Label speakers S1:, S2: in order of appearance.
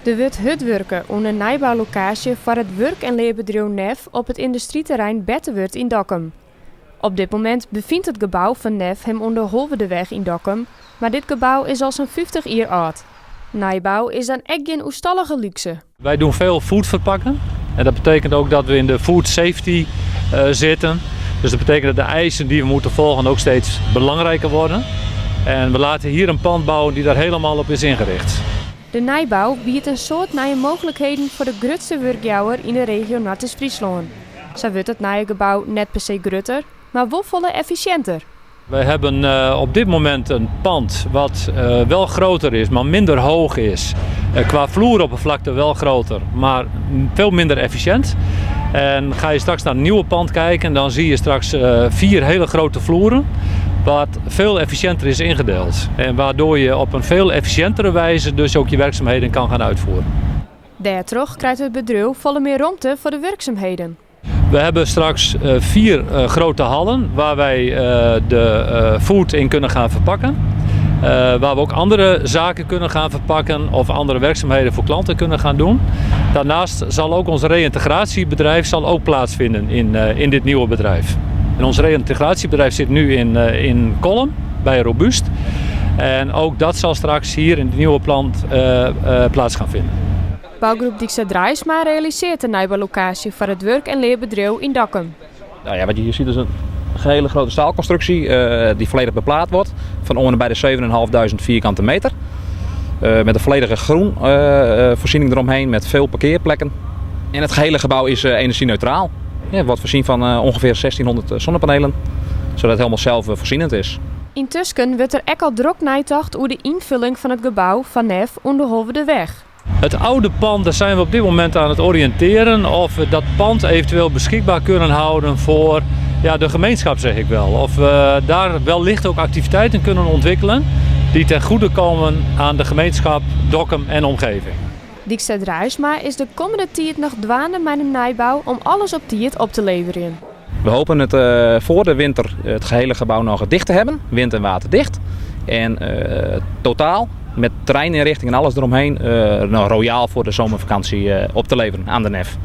S1: Er wordt hutwerken onder een nijbouwlocatie voor het werk- en leerbedrijf NEF op het industrieterrein Bettenwerd in Dokkum. Op dit moment bevindt het gebouw van NEF hem onder de weg in Dokkum, maar dit gebouw is al zo'n 50 jaar oud. Nijbouw is dan echt geen oestallige luxe.
S2: Wij doen veel food verpakken en dat betekent ook dat we in de food safety zitten. Dus dat betekent dat de eisen die we moeten volgen ook steeds belangrijker worden. En we laten hier een pand bouwen die daar helemaal op is ingericht.
S1: De nijbouw biedt een soort nieuwe mogelijkheden voor de grootste werkjouwer in de regio Noord-Friesland. Zo wordt het nieuwe gebouw net per se groter, maar wel volle efficiënter.
S2: Wij hebben op dit moment een pand wat wel groter is, maar minder hoog is. Qua vloeroppervlakte wel groter, maar veel minder efficiënt. En ga je straks naar een nieuwe pand kijken, dan zie je straks 4 hele grote vloeren. Wat veel efficiënter is ingedeeld. En waardoor je op een veel efficiëntere wijze dus ook je werkzaamheden kan gaan uitvoeren.
S1: Daardoor krijgt het bedrijf volle meer ruimte voor de werkzaamheden.
S2: We hebben straks 4 grote hallen waar wij de food in kunnen gaan verpakken. Waar we ook andere zaken kunnen gaan verpakken of andere werkzaamheden voor klanten kunnen gaan doen. Daarnaast zal ook ons reïntegratiebedrijf ook plaatsvinden in dit nieuwe bedrijf. En ons reïntegratiebedrijf zit nu in Kolm bij Robuust. En ook dat zal straks hier in het nieuwe pand plaats gaan vinden.
S1: Bouwgroep Dijkstra Draaisma realiseert een nijbouwlocatie voor het werk- en leerbedrijf in Dokkum.
S3: Nou ja, wat je hier ziet is een hele grote staalconstructie die volledig beplaat wordt. Van om en bij de 7.500 vierkante meter. Met een volledige groen voorziening eromheen met veel parkeerplekken. En het gehele gebouw is energie-neutraal. Ja, wordt voorzien van ongeveer 1600 zonnepanelen. Zodat het helemaal zelfvoorzienend is.
S1: Intussen wordt er ook al druk nagedacht over de invulling van het gebouw van NEF onder de weg.
S2: Het oude pand, daar zijn we op dit moment aan het oriënteren of we dat pand eventueel beschikbaar kunnen houden voor de gemeenschap, zeg ik wel. Of we daar wellicht ook activiteiten kunnen ontwikkelen die ten goede komen aan de gemeenschap Dokkum en omgeving.
S1: Dijkstra Draaisma is de komende tijd nog dwaande met een nijbouw om alles op tijd op te leveren.
S3: We hopen het voor de winter het gehele gebouw nog dicht te hebben, wind- en waterdicht. En totaal met terreininrichting en alles eromheen royaal voor de zomervakantie op te leveren aan de NEF.